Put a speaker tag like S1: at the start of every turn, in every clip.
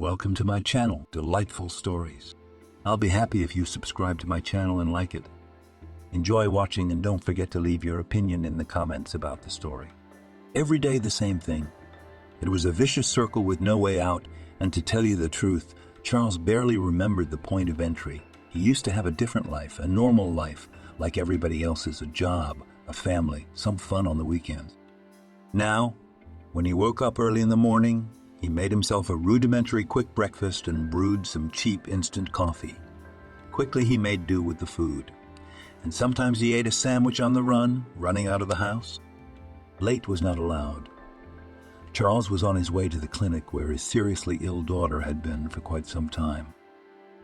S1: Welcome to my channel, Delightful Stories. I'll be happy if you subscribe to my channel and like it. Enjoy watching and don't forget to leave your opinion in the comments about the story. Every day the same thing. It was a vicious circle with no way out, and to tell you the truth, Charles barely remembered the point of entry. He used to have a different life, a normal life, like everybody else's, a job, a family, some fun on the weekends. Now, when he woke up early in the morning, he made himself a rudimentary quick breakfast and brewed some cheap instant coffee. Quickly he made do with the food, and sometimes he ate a sandwich on the run, running out of the house. Late was not allowed. Charles was on his way to the clinic where his seriously ill daughter had been for quite some time.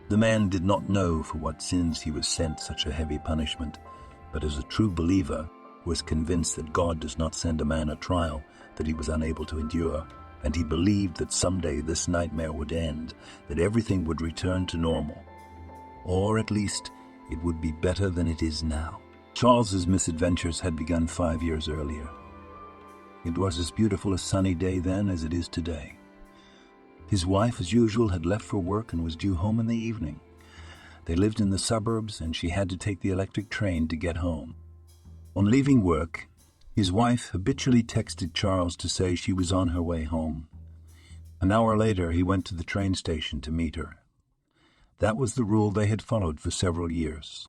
S1: The man did not know for what sins he was sent such a heavy punishment, but as a true believer, was convinced that God does not send a man a trial that he was unable to endure, and he believed that someday this nightmare would end, that everything would return to normal. Or at least, it would be better than it is now. Charles's misadventures had begun 5 years earlier. It was as beautiful a sunny day then as it is today. His wife, as usual, had left for work and was due home in the evening. They lived in the suburbs, and she had to take the electric train to get home. On leaving work, his wife habitually texted Charles to say she was on her way home. An hour later, he went to the train station to meet her. That was the rule they had followed for several years.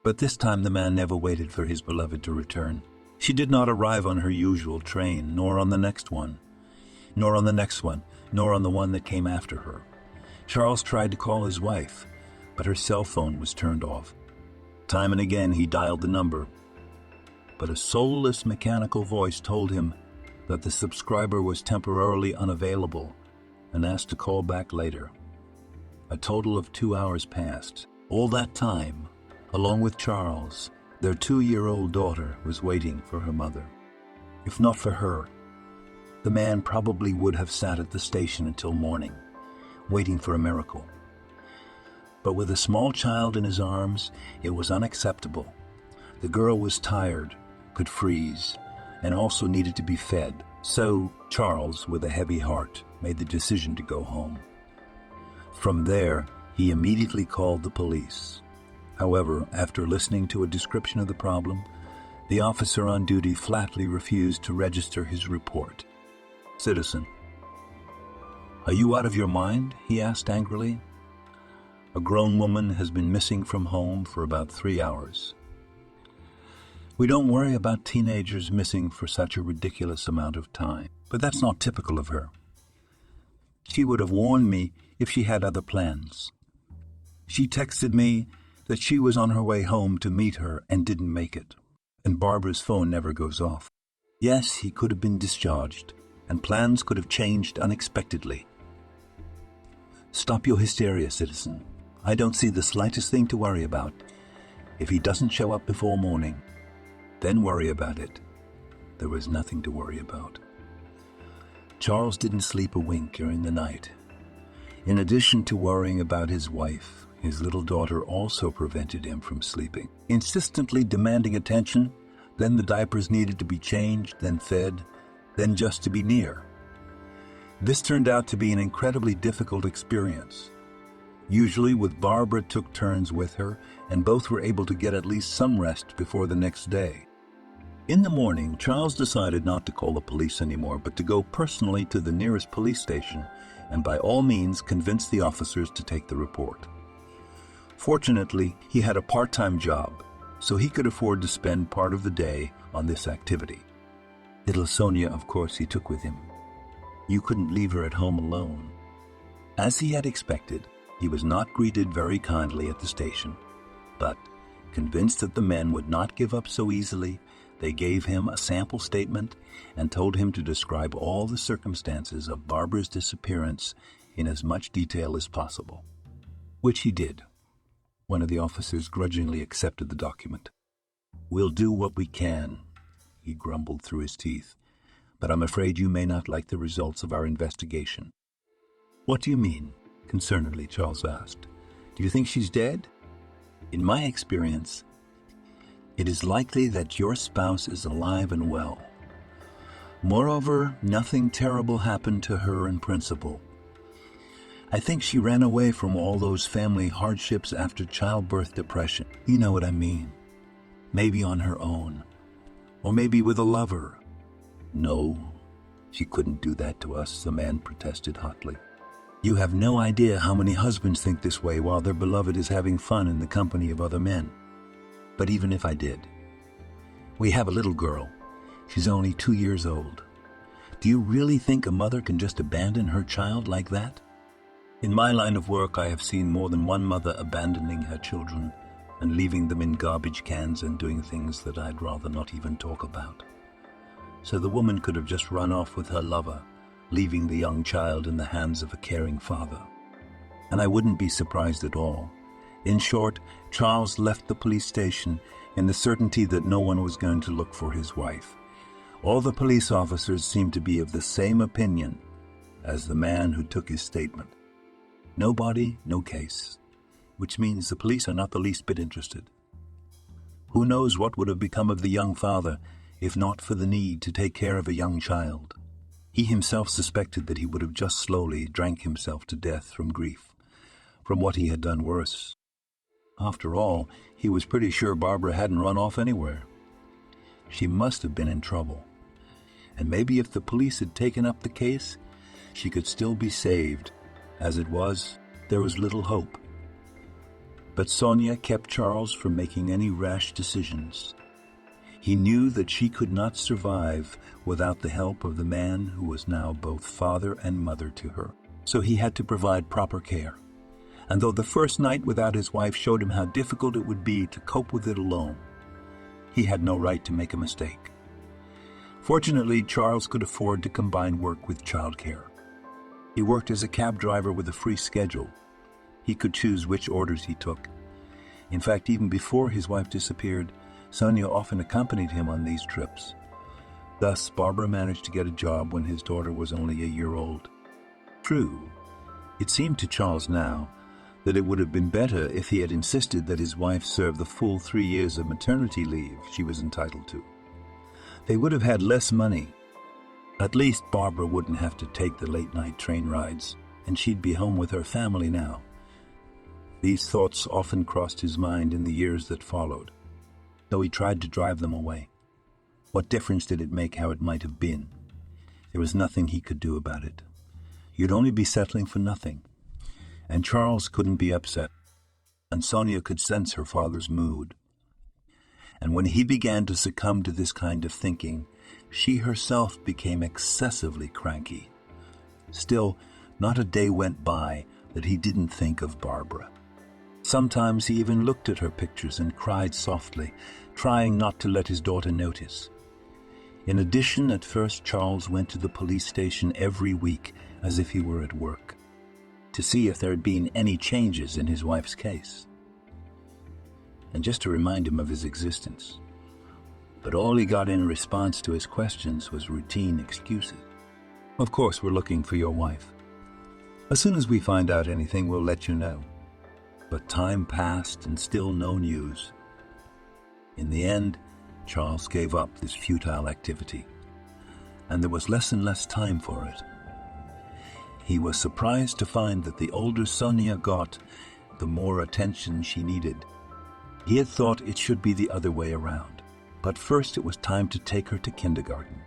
S1: But this time the man never waited for his beloved to return. She did not arrive on her usual train, nor on the next one, nor on the next one, nor on the one that came after her. Charles tried to call his wife, but her cell phone was turned off. Time and again he dialed the number, but a soulless mechanical voice told him that the subscriber was temporarily unavailable and asked to call back later. A total of 2 hours passed. All that time, along with Charles, their 2-year-old daughter was waiting for her mother. If not for her, the man probably would have sat at the station until morning, waiting for a miracle. But with a small child in his arms, it was unacceptable. The girl was tired, could freeze, and also needed to be fed. So Charles, with a heavy heart, made the decision to go home. From there, he immediately called the police. However, after listening to a description of the problem, the officer on duty flatly refused to register his report. "Citizen, are you out of your mind?" he asked angrily. "A grown woman has been missing from home for about 3 hours. We don't worry about teenagers missing for such a ridiculous amount of time, but that's not typical of her. She would have warned me if she had other plans. She texted me that she was on her way home to meet her and didn't make it. And Barbara's phone never goes off. Yes, he could have been discharged, and plans could have changed unexpectedly. Stop your hysteria, citizen. I don't see the slightest thing to worry about. If he doesn't show up before morning, then worry about it." There was nothing to worry about. Charles didn't sleep a wink during the night. In addition to worrying about his wife, his little daughter also prevented him from sleeping, insistently demanding attention. Then the diapers needed to be changed, then fed, then just to be near. This turned out to be an incredibly difficult experience. Usually with Barbara took turns with her, and both were able to get at least some rest before the next day. In the morning, Charles decided not to call the police anymore, but to go personally to the nearest police station and by all means convince the officers to take the report. Fortunately, he had a part-time job, so he could afford to spend part of the day on this activity. Little Sonia, of course, he took with him. You couldn't leave her at home alone. As he had expected, he was not greeted very kindly at the station, but, convinced that the men would not give up so easily, they gave him a sample statement and told him to describe all the circumstances of Barbara's disappearance in as much detail as possible, which he did. One of the officers grudgingly accepted the document. "We'll do what we can," he grumbled through his teeth, "but I'm afraid you may not like the results of our investigation." "What do you mean?" concernedly Charles asked. "Do you think she's dead?" "In my experience, it is likely that your spouse is alive and well. Moreover, nothing terrible happened to her in principle. I think she ran away from all those family hardships after childbirth depression. You know what I mean. Maybe on her own. Or maybe with a lover. No, she couldn't do that to us, the man protested hotly. You have no idea how many husbands think this way while their beloved is having fun in the company of other men. But even if I did, we have a little girl. She's only 2 years old. Do you really think a mother can just abandon her child like that? In my line of work, I have seen more than one mother abandoning her children and leaving them in garbage cans and doing things that I'd rather not even talk about. So the woman could have just run off with her lover, leaving the young child in the hands of a caring father. And I wouldn't be surprised at all. In short, Charles left the police station in the certainty that no one was going to look for his wife. All the police officers seemed to be of the same opinion as the man who took his statement. No body, no case, which means the police are not the least bit interested. Who knows what would have become of the young father if not for the need to take care of a young child. He himself suspected that he would have just slowly drank himself to death from grief, from what he had done worse. After all, he was pretty sure Barbara hadn't run off anywhere. She must have been in trouble. And maybe if the police had taken up the case, she could still be saved. As it was, there was little hope. But Sonia kept Charles from making any rash decisions. He knew that she could not survive without the help of the man who was now both father and mother to her. So he had to provide proper care. And though the first night without his wife showed him how difficult it would be to cope with it alone, he had no right to make a mistake. Fortunately, Charles could afford to combine work with childcare. He worked as a cab driver with a free schedule. He could choose which orders he took. In fact, even before his wife disappeared, Sonia often accompanied him on these trips. Thus, Barbara managed to get a job when his daughter was only a year old. True, it seemed to Charles now that it would have been better if he had insisted that his wife serve the full 3 years of maternity leave she was entitled to. They would have had less money. At least Barbara wouldn't have to take the late-night train rides, and she'd be home with her family now. These thoughts often crossed his mind in the years that followed, though he tried to drive them away. What difference did it make how it might have been? There was nothing he could do about it. You'd only be settling for nothing. And Charles couldn't be upset, and Sonia could sense her father's mood. And when he began to succumb to this kind of thinking, she herself became excessively cranky. Still, not a day went by that he didn't think of Barbara. Sometimes he even looked at her pictures and cried softly, trying not to let his daughter notice. In addition, at first Charles went to the police station every week as if he were at work, to see if there had been any changes in his wife's case, and just to remind him of his existence. But all he got in response to his questions was routine excuses. Of course, we're looking for your wife. As soon as we find out anything, we'll let you know. But time passed and still no news. In the end, Charles gave up this futile activity, and there was less and less time for it. He was surprised to find that the older Sonia got, the more attention she needed. He had thought it should be the other way around. But first it was time to take her to kindergarten.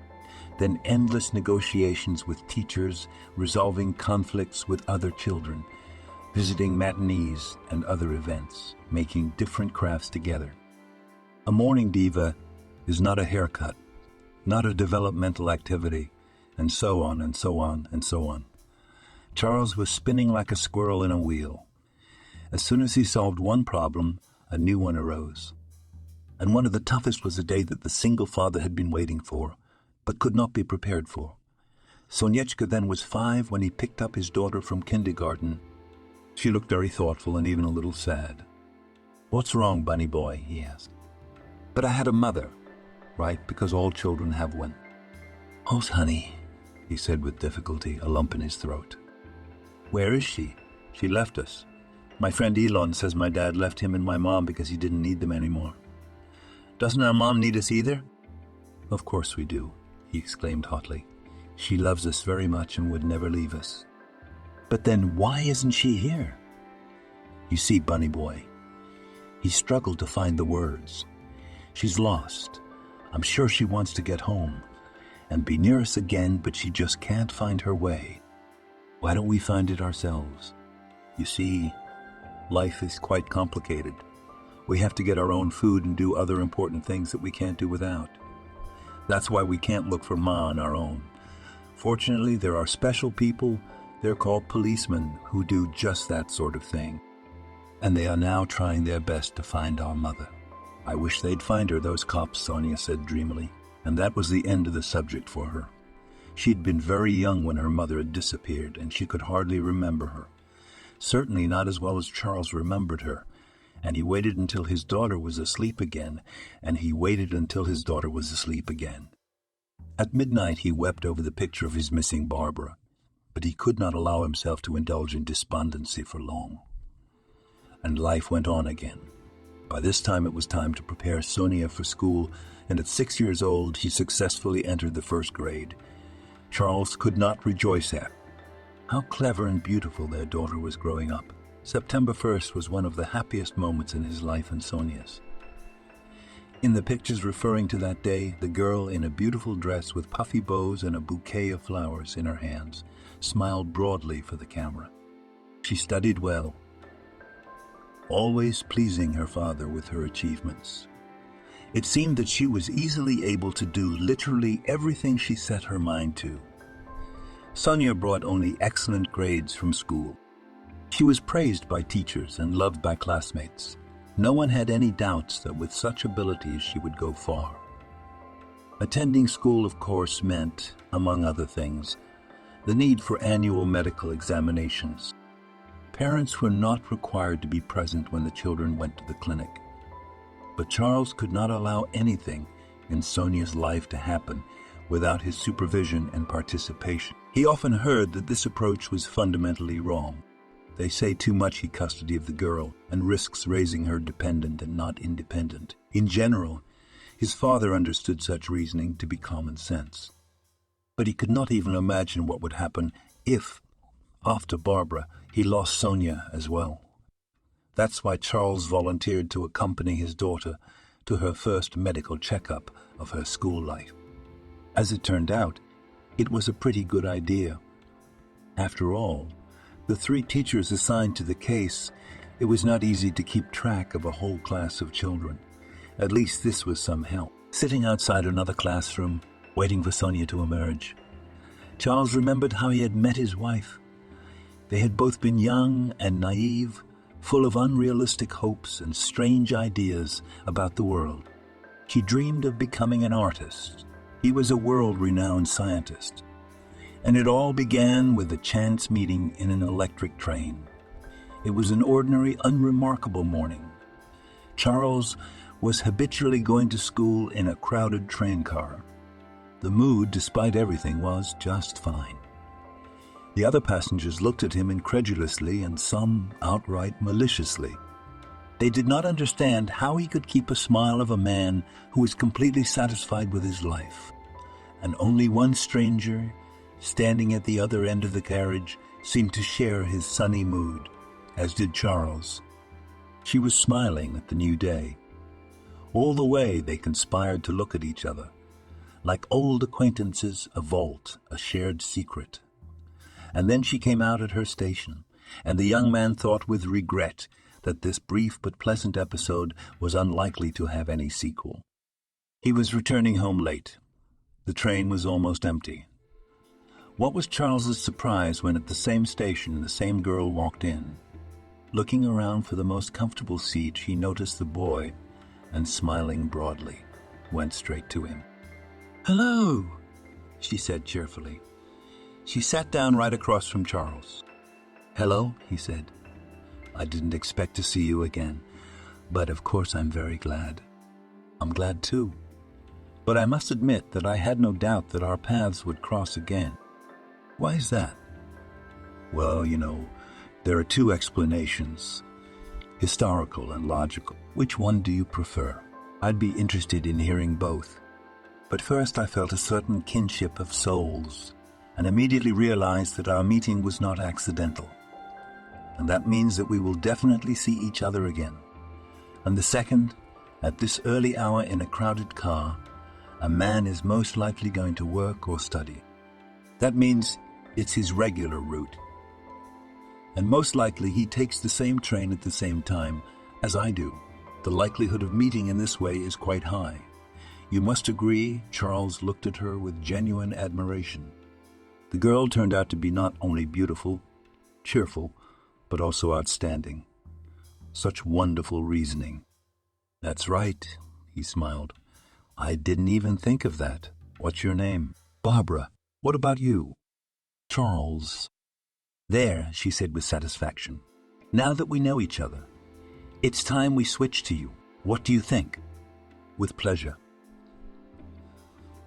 S1: Then endless negotiations with teachers, resolving conflicts with other children, visiting matinees and other events, making different crafts together. A morning diva is not a haircut, not a developmental activity, and so on and so on and so on. Charles was spinning like a squirrel in a wheel. As soon as he solved one problem, a new one arose. And one of the toughest was a day that the single father had been waiting for, but could not be prepared for. Soniechka then was 5 when he picked up his daughter from kindergarten. She looked very thoughtful and even a little sad. "What's wrong, bunny boy?" he asked. "But I had a mother, right? Because all children have one." "Oh, honey," he said with difficulty, a lump in his throat. "Where is she?" "She left us. My friend Elon says my dad left him and my mom because he didn't need them anymore." "Doesn't our mom need us either?" "Of course we do," he exclaimed hotly. "She loves us very much and would never leave us." But then why isn't she here? You see, Bunny Boy, he struggled to find the words. She's lost. I'm sure she wants to get home and be near us again, but she just can't find her way. Why don't we find it ourselves? You see, life is quite complicated. We have to get our own food and do other important things that we can't do without. That's why we can't look for Ma on our own. Fortunately, there are special people, they're called policemen, who do just that sort of thing. And they are now trying their best to find our mother. I wish they'd find her, those cops, Sonia said dreamily. And that was the end of the subject for her. She'd been very young when her mother had disappeared, and she could hardly remember her. Certainly not as well as Charles remembered her. And he waited until his daughter was asleep again, and he waited until his daughter was asleep again. At midnight he wept over the picture of his missing Barbara, but he could not allow himself to indulge in despondency for long. And life went on again. By this time it was time to prepare Sonia for school, and at 6 years old he successfully entered the first grade. Charles could not rejoice at how clever and beautiful their daughter was growing up. September 1st was one of the happiest moments in his life and Sonia's. In the pictures referring to that day, the girl in a beautiful dress with puffy bows and a bouquet of flowers in her hands smiled broadly for the camera. She studied well, always pleasing her father with her achievements. It seemed that she was easily able to do literally everything she set her mind to. Sonia brought only excellent grades from school. She was praised by teachers and loved by classmates. No one had any doubts that with such abilities she would go far. Attending school, of course, meant, among other things, the need for annual medical examinations. Parents were not required to be present when the children went to the clinic. But Charles could not allow anything in Sonia's life to happen without his supervision and participation. He often heard that this approach was fundamentally wrong. They say too much custody of the girl and risks raising her dependent and not independent. In general, his father understood such reasoning to be common sense. But he could not even imagine what would happen if, after Barbara, he lost Sonia as well. That's why Charles volunteered to accompany his daughter to her first medical checkup of her school life. As it turned out, it was a pretty good idea. After all, the 3 teachers assigned to the case, it was not easy to keep track of a whole class of children. At least this was some help. Sitting outside another classroom, waiting for Sonia to emerge, Charles remembered how he had met his wife. They had both been young and naive, full of unrealistic hopes and strange ideas about the world. She dreamed of becoming an artist. He was a world-renowned scientist. And it all began with a chance meeting in an electric train. It was an ordinary, unremarkable morning. Charles was habitually going to school in a crowded train car. The mood, despite everything, was just fine. The other passengers looked at him incredulously and some outright maliciously. They did not understand how he could keep a smile of a man who was completely satisfied with his life. And only one stranger, standing at the other end of the carriage, seemed to share his sunny mood, as did Charles. She was smiling at the new day. All the way they conspired to look at each other, like old acquaintances, a vault, a shared secret. And then she came out at her station, and the young man thought with regret that this brief but pleasant episode was unlikely to have any sequel. He was returning home late. The train was almost empty. What was Charles's surprise when at the same station the same girl walked in. Looking around for the most comfortable seat, she noticed the boy, and smiling broadly, went straight to him. "Hello," she said cheerfully. She sat down right across from Charles. "Hello," he said. "I didn't expect to see you again, but of course I'm very glad." "I'm glad too. But I must admit that I had no doubt that our paths would cross again." "Why is that?" "Well, there are 2 explanations, historical and logical. Which one do you prefer?" "I'd be interested in hearing both. But first I felt a certain kinship of souls, and immediately realized that our meeting was not accidental. And that means that we will definitely see each other again. And the second, at this early hour in a crowded car, a man is most likely going to work or study. That means it's his regular route. And most likely he takes the same train at the same time as I do. The likelihood of meeting in this way is quite high. You must agree, Charles looked at her with genuine admiration. The girl turned out to be not only beautiful, cheerful, but also outstanding. Such wonderful reasoning. That's right, he smiled. I didn't even think of that. What's your name? Barbara. What about you? Charles. There, she said with satisfaction. Now that we know each other, it's time we switch to you. What do you think? With pleasure.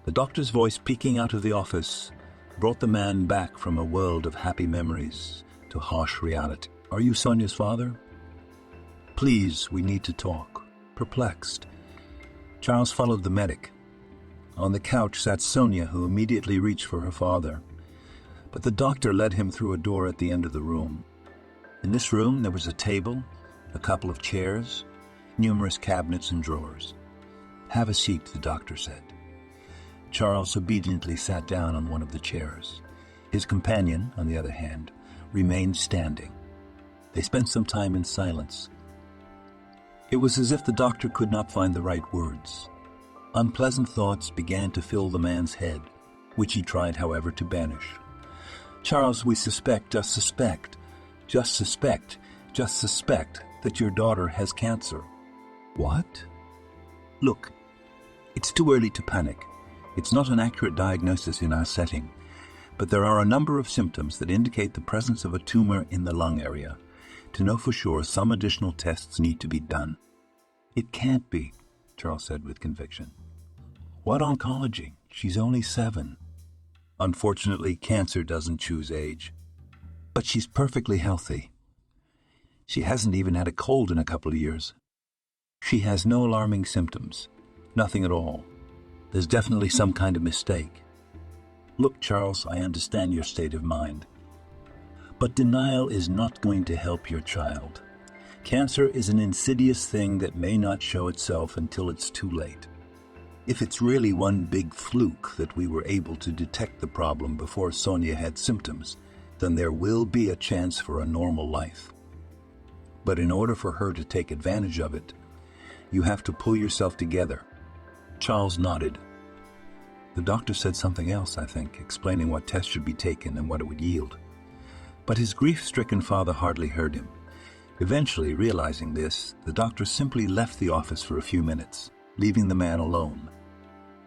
S1: The doctor's voice peeking out of the office brought the man back from a world of happy memories to harsh reality. Are you Sonia's father? Please, we need to talk. Perplexed, Charles followed the medic. On the couch sat Sonia, who immediately reached for her father. But the doctor led him through a door at the end of the room. In this room there was a table, a couple of chairs, numerous cabinets and drawers. Have a seat, the doctor said. Charles obediently sat down on one of the chairs. His companion, on the other hand, remained standing. They spent some time in silence. It was as if the doctor could not find the right words. Unpleasant thoughts began to fill the man's head, which he tried, however, to banish. Charles, we suspect that your daughter has cancer. What? Look, it's too early to panic. It's not an accurate diagnosis in our setting, but there are a number of symptoms that indicate the presence of a tumor in the lung area. To know for sure, some additional tests need to be done. It can't be, Charles said with conviction. What oncology? She's only 7. Unfortunately, cancer doesn't choose age. But she's perfectly healthy. She hasn't even had a cold in a couple of years. She has no alarming symptoms. Nothing at all. There's definitely some kind of mistake. Look, Charles, I understand your state of mind. But denial is not going to help your child. Cancer is an insidious thing that may not show itself until it's too late. If it's really one big fluke that we were able to detect the problem before Sonia had symptoms, then there will be a chance for a normal life. But in order for her to take advantage of it, you have to pull yourself together. Charles nodded. The doctor said something else, I think, explaining what tests should be taken and what it would yield. But his grief-stricken father hardly heard him. Eventually, realizing this, the doctor simply left the office for a few minutes, leaving the man alone.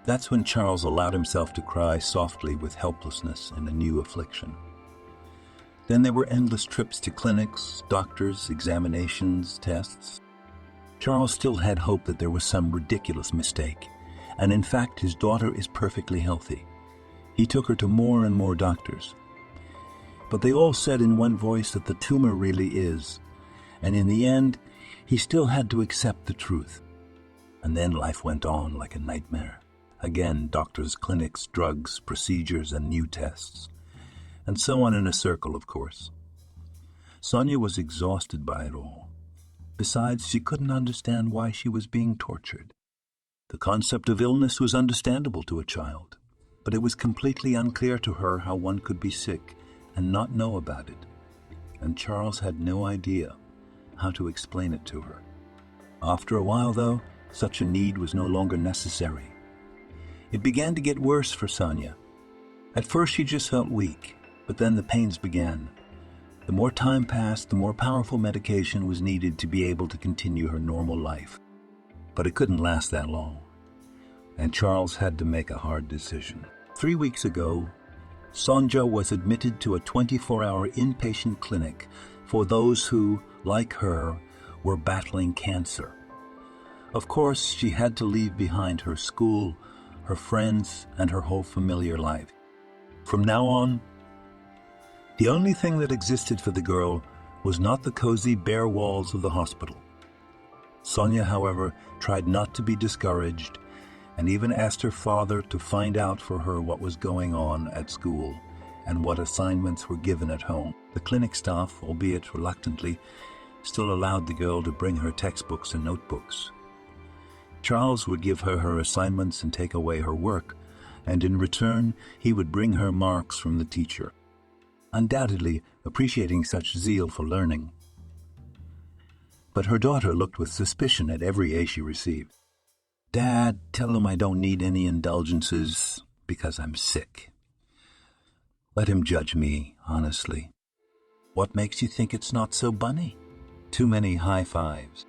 S1: That's when Charles allowed himself to cry softly with helplessness and a new affliction. Then there were endless trips to clinics, doctors, examinations, tests. Charles still had hope that there was some ridiculous mistake, and in fact his daughter is perfectly healthy. He took her to more and more doctors. But they all said in one voice that the tumor really is, and in the end, he still had to accept the truth. And then life went on like a nightmare. Again, doctors, clinics, drugs, procedures, and new tests. And so on in a circle, of course. Sonia was exhausted by it all. Besides, she couldn't understand why she was being tortured. The concept of illness was understandable to a child, but it was completely unclear to her how one could be sick and not know about it, and Charles had no idea how to explain it to her. After a while, though, such a need was no longer necessary. It began to get worse for Sonia. At first she just felt weak, but then the pains began. The more time passed, the more powerful medication was needed to be able to continue her normal life. But it couldn't last that long, and Charles had to make a hard decision. 3 weeks ago, Sonja was admitted to a 24-hour inpatient clinic for those who, like her, were battling cancer. Of course, she had to leave behind her school, her friends, and her whole familiar life. From now on, the only thing that existed for the girl was not the cozy bare walls of the hospital. Sonia, however, tried not to be discouraged and even asked her father to find out for her what was going on at school and what assignments were given at home. The clinic staff, albeit reluctantly, still allowed the girl to bring her textbooks and notebooks. Charles would give her her assignments and take away her work, and in return he would bring her marks from the teacher, undoubtedly appreciating such zeal for learning. But her daughter looked with suspicion at every A she received. "Dad, tell him I don't need any indulgences because I'm sick. Let him judge me, honestly. What makes you think it's not so bunny?" Too many high fives.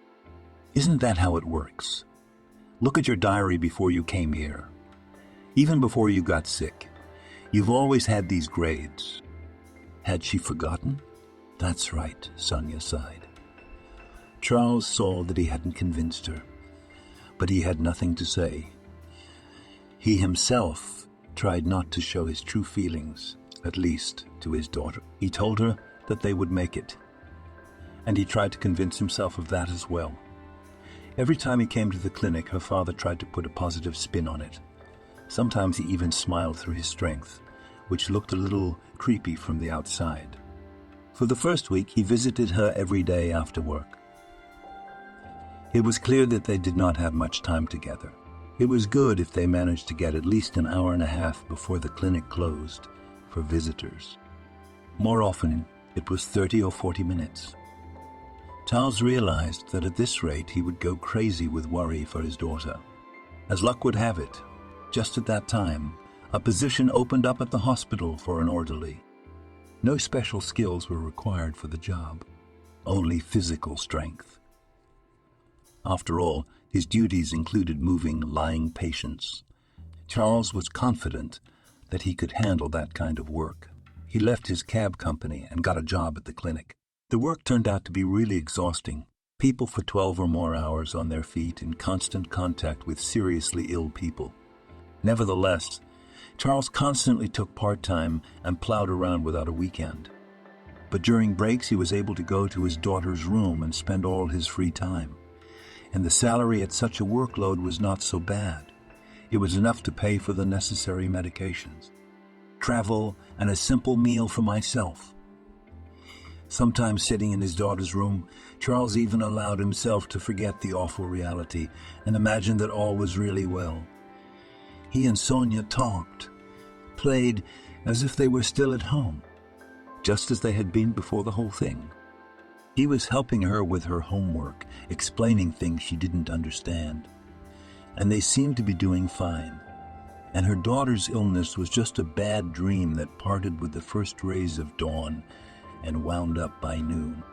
S1: "Isn't that how it works? Look at your diary before you came here. Even before you got sick, you've always had these grades." Had she forgotten? "That's right," Sonia sighed. Charles saw that he hadn't convinced her, but he had nothing to say. He himself tried not to show his true feelings, at least to his daughter. He told her that they would make it, and he tried to convince himself of that as well. Every time he came to the clinic, her father tried to put a positive spin on it. Sometimes he even smiled through his strength, which looked a little creepy from the outside. For the first week, he visited her every day after work. It was clear that they did not have much time together. It was good if they managed to get at least an hour and a half before the clinic closed for visitors. More often, it was 30 or 40 minutes. Charles realized that at this rate he would go crazy with worry for his daughter. As luck would have it, just at that time, a position opened up at the hospital for an orderly. No special skills were required for the job, only physical strength. After all, his duties included moving lying patients. Charles was confident that he could handle that kind of work. He left his cab company and got a job at the clinic. The work turned out to be really exhausting. People for 12 or more hours on their feet in constant contact with seriously ill people. Nevertheless, Charles constantly took part-time and plowed around without a weekend. But during breaks, he was able to go to his daughter's room and spend all his free time. And the salary at such a workload was not so bad. It was enough to pay for the necessary medications, travel, and a simple meal for myself. Sometimes sitting in his daughter's room, Charles even allowed himself to forget the awful reality and imagine that all was really well. He and Sonia talked, played as if they were still at home, just as they had been before the whole thing. He was helping her with her homework, explaining things she didn't understand. And they seemed to be doing fine. And her daughter's illness was just a bad dream that parted with the first rays of dawn and wound up by noon.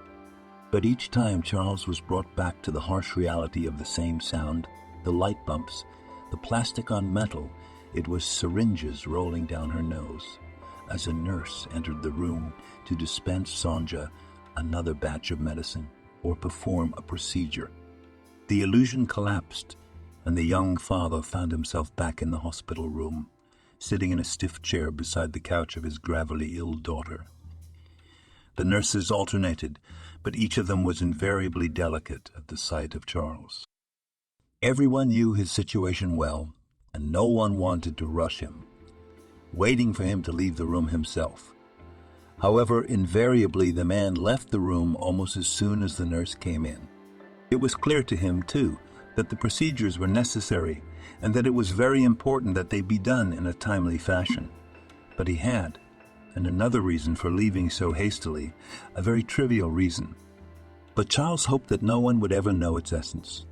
S1: But each time Charles was brought back to the harsh reality of the same sound, the light bumps, the plastic on metal, it was syringes rolling down her nose, as a nurse entered the room to dispense Sonja another batch of medicine or perform a procedure. The illusion collapsed, and the young father found himself back in the hospital room, sitting in a stiff chair beside the couch of his gravely ill daughter. The nurses alternated, but each of them was invariably delicate at the sight of Charles. Everyone knew his situation well, and no one wanted to rush him, waiting for him to leave the room himself. However, invariably the man left the room almost as soon as the nurse came in. It was clear to him, too, that the procedures were necessary and that it was very important that they be done in a timely fashion. But he had, and another reason for leaving so hastily, a very trivial reason. But Charles hoped that no one would ever know its essence.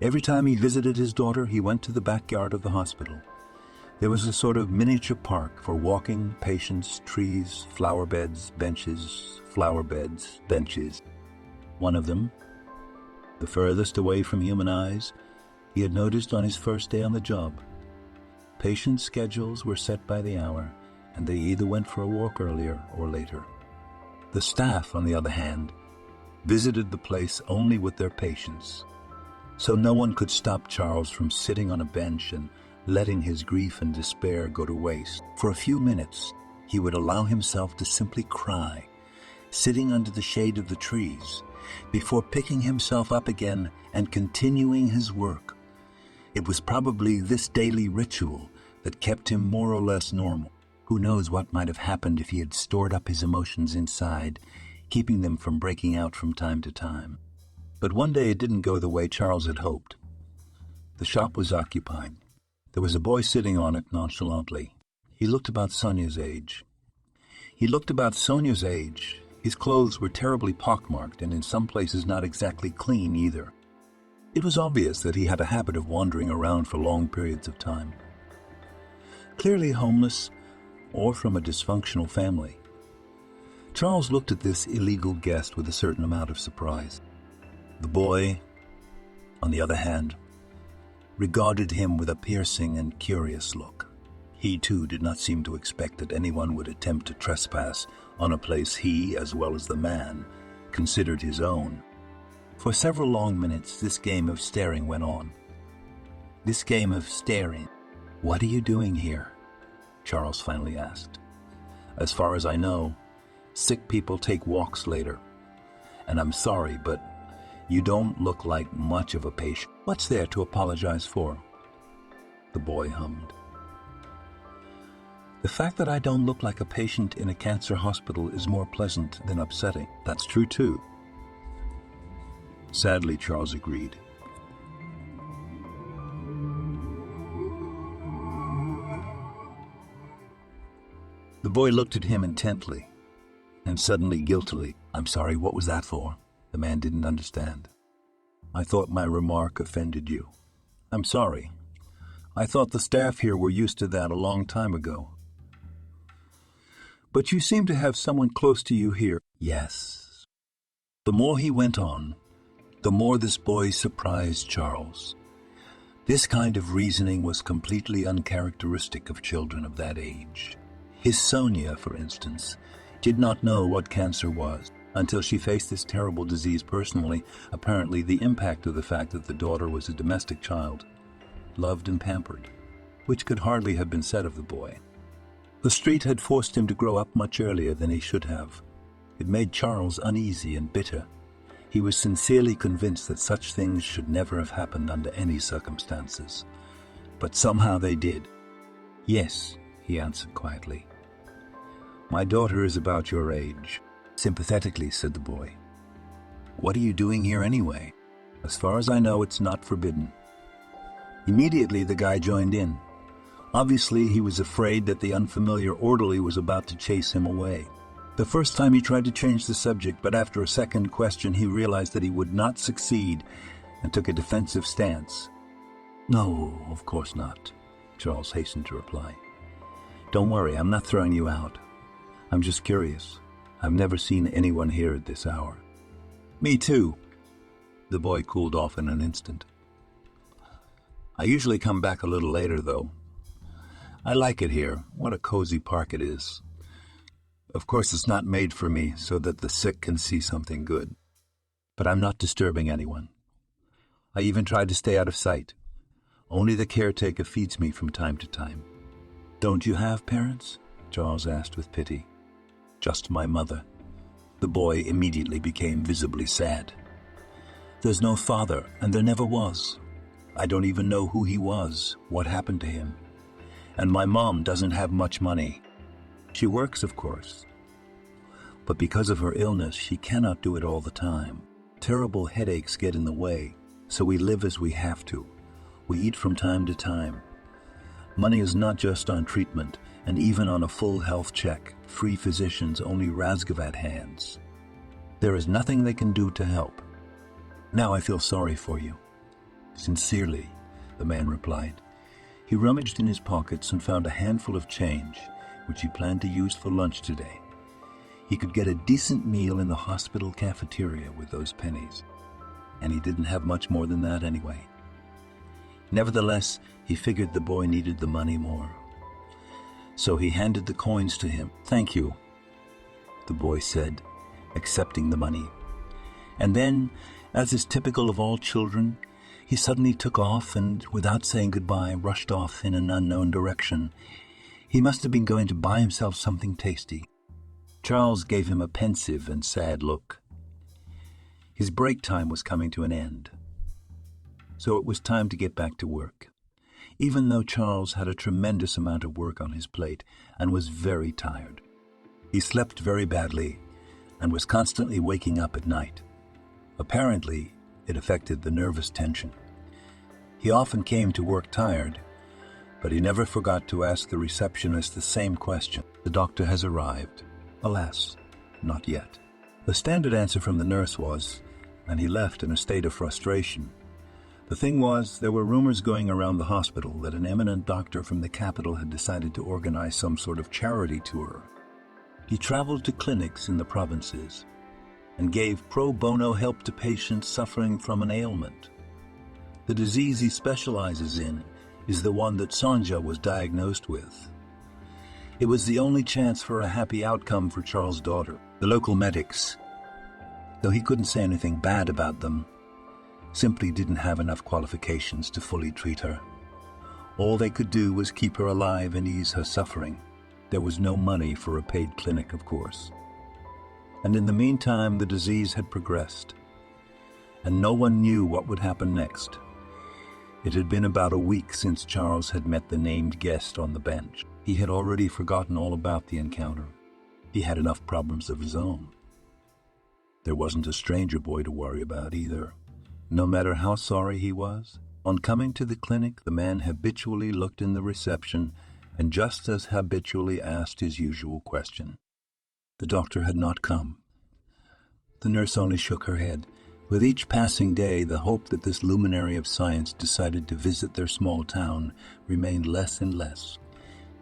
S1: Every time he visited his daughter, he went to the backyard of the hospital. There was a sort of miniature park for walking, patients, trees, flower beds, benches, flower beds, benches. One of them, the furthest away from human eyes, he had noticed on his first day on the job. Patients' schedules were set by the hour, and they either went for a walk earlier or later. The staff, on the other hand, visited the place only with their patients, so no one could stop Charles from sitting on a bench and letting his grief and despair go to waste. For a few minutes, he would allow himself to simply cry, sitting under the shade of the trees, before picking himself up again and continuing his work. It was probably this daily ritual that kept him more or less normal. Who knows what might have happened if he had stored up his emotions inside, keeping them from breaking out from time to time. But one day it didn't go the way Charles had hoped. The shop was occupied. There was a boy sitting on it nonchalantly. He looked about Sonia's age. His clothes were terribly pockmarked and in some places not exactly clean either. It was obvious that he had a habit of wandering around for long periods of time. Clearly homeless or from a dysfunctional family. Charles looked at this illegal guest with a certain amount of surprise. The boy, on the other hand, regarded him with a piercing and curious look. He, too, did not seem to expect that anyone would attempt to trespass on a place he, as well as the man, considered his own. For several long minutes, this game of staring went on. This game of staring. "What are you doing here?" Charles finally asked. "As far as I know, sick people take walks later. And I'm sorry, but you don't look like much of a patient. What's there to apologize for?" The boy hummed. "The fact that I don't look like a patient in a cancer hospital is more pleasant than upsetting. That's true, too." Sadly, Charles agreed. The boy looked at him intently, and suddenly guiltily. "I'm sorry, what was that for?" The man didn't understand. "I thought my remark offended you." "I'm sorry. I thought the staff here were used to that a long time ago." "But you seem to have someone close to you here." "Yes." The more he went on, the more this boy surprised Charles. This kind of reasoning was completely uncharacteristic of children of that age. His Sonia, for instance, did not know what cancer was until she faced this terrible disease personally, apparently the impact of the fact that the daughter was a domestic child, loved and pampered, which could hardly have been said of the boy. The street had forced him to grow up much earlier than he should have. It made Charles uneasy and bitter. He was sincerely convinced that such things should never have happened under any circumstances. But somehow they did. "Yes," he answered quietly. "My daughter is about your age." Sympathetically, said the boy. "What are you doing here anyway?" "As far as I know, it's not forbidden." Immediately, the guy joined in. Obviously, he was afraid that the unfamiliar orderly was about to chase him away. The first time he tried to change the subject, but after a second question, he realized that he would not succeed and took a defensive stance. "No, of course not," Charles hastened to reply. "Don't worry, I'm not throwing you out. I'm just curious. I've never seen anyone here at this hour." "Me too." The boy cooled off in an instant. "I usually come back a little later, though. I like it here. What a cozy park it is. Of course, it's not made for me so that the sick can see something good. But I'm not disturbing anyone. I even try to stay out of sight. Only the caretaker feeds me from time to time." "Don't you have parents?" Charles asked with pity. "Just my mother." The boy immediately became visibly sad. "There's no father, and there never was. I don't even know who he was, what happened to him. And my mom doesn't have much money. She works, of course. But because of her illness, she cannot do it all the time. Terrible headaches get in the way, so we live as we have to. We eat from time to time. Money is not just on treatment, and even on a full health check, free physicians only Razgovat hands. There is nothing they can do to help. Now I feel sorry for you." "Sincerely," the man replied. He rummaged in his pockets and found a handful of change, which he planned to use for lunch today. He could get a decent meal in the hospital cafeteria with those pennies, and he didn't have much more than that anyway. Nevertheless, he figured the boy needed the money more. So he handed the coins to him. "Thank you," the boy said, accepting the money. And then, as is typical of all children, he suddenly took off and, without saying goodbye, rushed off in an unknown direction. He must have been going to buy himself something tasty. Charles gave him a pensive and sad look. His break time was coming to an end, so it was time to get back to work. even though Charles had a tremendous amount of work on his plate and was very tired. He slept very badly and was constantly waking up at night. Apparently, it affected the nervous tension. He often came to work tired, but he never forgot to ask the receptionist the same question. "The doctor has arrived." "Alas, not yet." The standard answer from the nurse was, and he left in a state of frustration. The thing was, there were rumors going around the hospital that an eminent doctor from the capital had decided to organize some sort of charity tour. He traveled to clinics in the provinces and gave pro bono help to patients suffering from an ailment. The disease he specializes in is the one that Sonja was diagnosed with. It was the only chance for a happy outcome for Charles' daughter. The local medics, though he couldn't say anything bad about them, simply didn't have enough qualifications to fully treat her. All they could do was keep her alive and ease her suffering. There was no money for a paid clinic, of course. And in the meantime, the disease had progressed, and no one knew what would happen next. It had been about a week since Charles had met the named guest on the bench. He had already forgotten all about the encounter. He had enough problems of his own. There wasn't a stranger boy to worry about either. No matter how sorry he was, on coming to the clinic, the man habitually looked in the reception and just as habitually asked his usual question. The doctor had not come. The nurse only shook her head. With each passing day, the hope that this luminary of science decided to visit their small town remained less and less.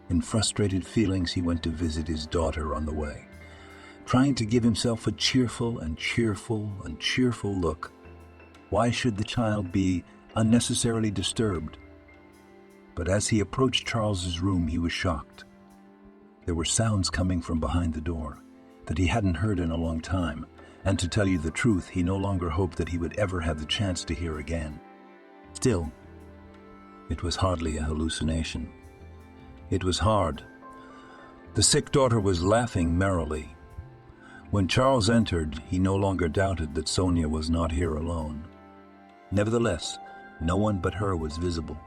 S1: In frustrated feelings, he went to visit his daughter on the way, trying to give himself a cheerful look. Why should the child be unnecessarily disturbed? But as he approached Charles's room, he was shocked. There were sounds coming from behind the door that he hadn't heard in a long time, and to tell you the truth, he no longer hoped that he would ever have the chance to hear again. Still, it was hardly a hallucination. It was hard. The sick daughter was laughing merrily. When Charles entered, he no longer doubted that Sonia was not here alone. Nevertheless, no one but her was visible,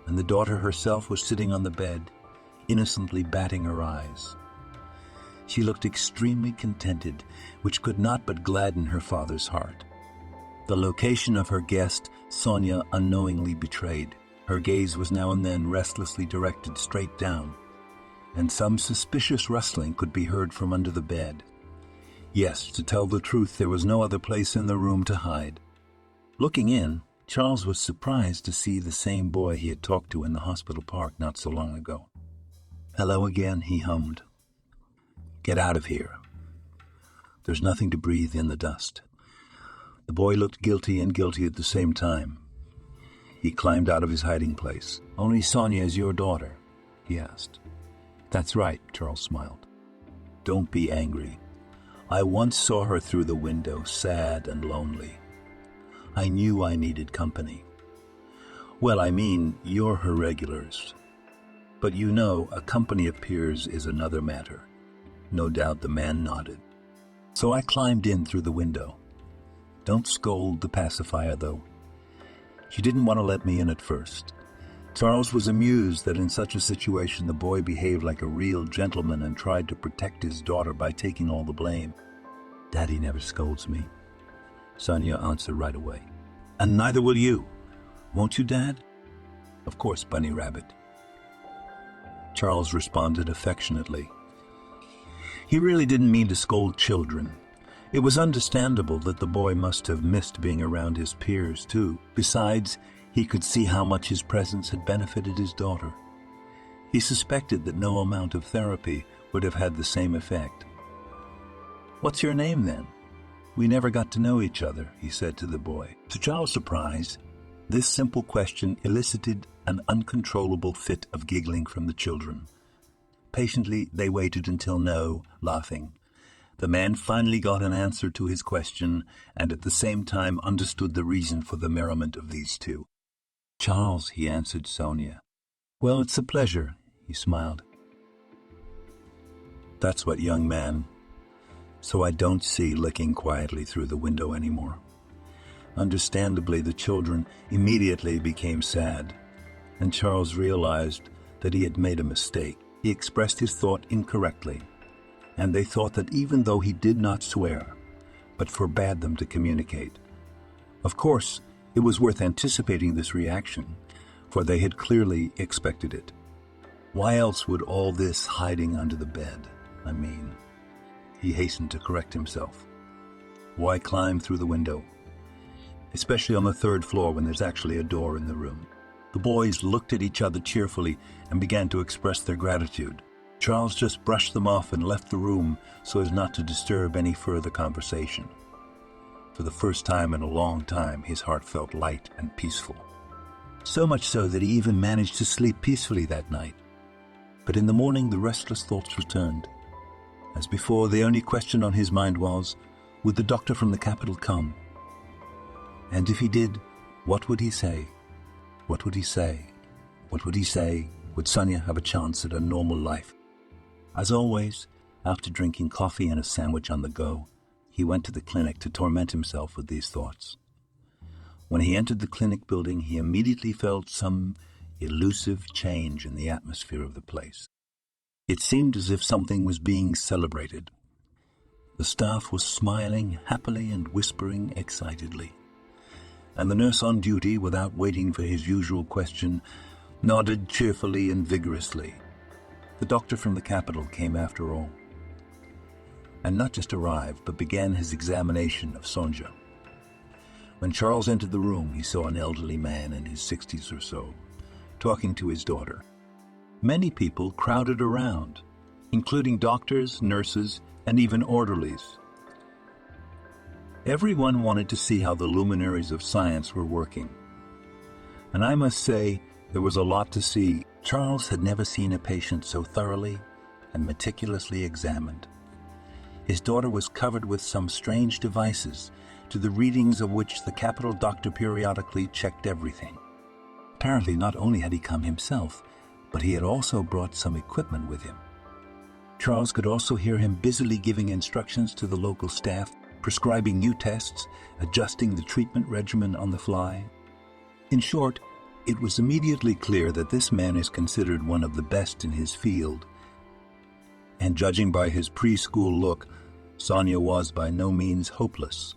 S1: and the daughter herself was sitting on the bed, innocently batting her eyes. She looked extremely contented, which could not but gladden her father's heart. The location of her guest, Sonia unknowingly betrayed. Her gaze was now and then restlessly directed straight down, and some suspicious rustling could be heard from under the bed. Yes, to tell the truth, there was no other place in the room to hide. Looking in, Charles was surprised to see the same boy he had talked to in the hospital park not so long ago. "Hello again," he hummed. "Get out of here. There's nothing to breathe in the dust." The boy looked guilty and guilty at the same time. He climbed out of his hiding place. "Only Sonia is your daughter?" he asked. "That's right," Charles smiled. "Don't be angry. I once saw her through the window, sad and lonely. I knew I needed company. Well, I mean, you're her regulars. But you know, a company of peers is another matter." No doubt the man nodded. "So I climbed in through the window. Don't scold the pacifier, though. She didn't want to let me in at first." Charles was amused that in such a situation the boy behaved like a real gentleman and tried to protect his daughter by taking all the blame. "Daddy never scolds me," Sonia answered right away. "And neither will you. Won't you, Dad?" "Of course, Bunny Rabbit." Charles responded affectionately. He really didn't mean to scold children. It was understandable that the boy must have missed being around his peers, too. Besides, he could see how much his presence had benefited his daughter. He suspected that no amount of therapy would have had the same effect. "What's your name, then? We never got to know each other," he said to the boy. To Charles' surprise, this simple question elicited an uncontrollable fit of giggling from the children. Patiently, they waited until laughing. The man finally got an answer to his question and at the same time understood the reason for the merriment of these two. "Charles," he answered Sonia. "Well, it's a pleasure," he smiled. "That's what, young man. So I don't see licking quietly through the window anymore." Understandably, the children immediately became sad. and Charles realized that he had made a mistake. He expressed his thought incorrectly, and they thought that even though he did not swear, but forbade them to communicate. Of course, it was worth anticipating this reaction, for they had clearly expected it. Why else would all this hiding under the bed? He hastened to correct himself. Why climb through the window? Especially on the third floor when there's actually a door in the room. The boys looked at each other cheerfully and began to express their gratitude. Charles just brushed them off and left the room so as not to disturb any further conversation. For the first time in a long time, his heart felt light and peaceful. So much so that he even managed to sleep peacefully that night. But in the morning, the restless thoughts returned. As before, the only question on his mind was, would the doctor from the capital come? And if he did, what would he say? What would he say? What would he say? Would Sonia have a chance at a normal life? As always, after drinking coffee and a sandwich on the go, he went to the clinic to torment himself with these thoughts. When he entered the clinic building, he immediately felt some elusive change in the atmosphere of the place. It seemed as if something was being celebrated. The staff was smiling happily and whispering excitedly. And the nurse on duty, without waiting for his usual question, nodded cheerfully and vigorously. The doctor from the capital came after all, and not just arrived, but began his examination of Sonja. When Charles entered the room, he saw an elderly man in his 60s or so, talking to his daughter. Many people crowded around, including doctors, nurses, and even orderlies. Everyone wanted to see how the luminaries of science were working. And I must say, there was a lot to see. Charles had never seen a patient so thoroughly and meticulously examined. His daughter was covered with some strange devices, to the readings of which the capital doctor periodically checked everything. Apparently, not only had he come himself, but he had also brought some equipment with him. Charles could also hear him busily giving instructions to the local staff, prescribing new tests, adjusting the treatment regimen on the fly. In short, it was immediately clear that this man is considered one of the best in his field. And judging by his preschool look, Sonia was by no means hopeless.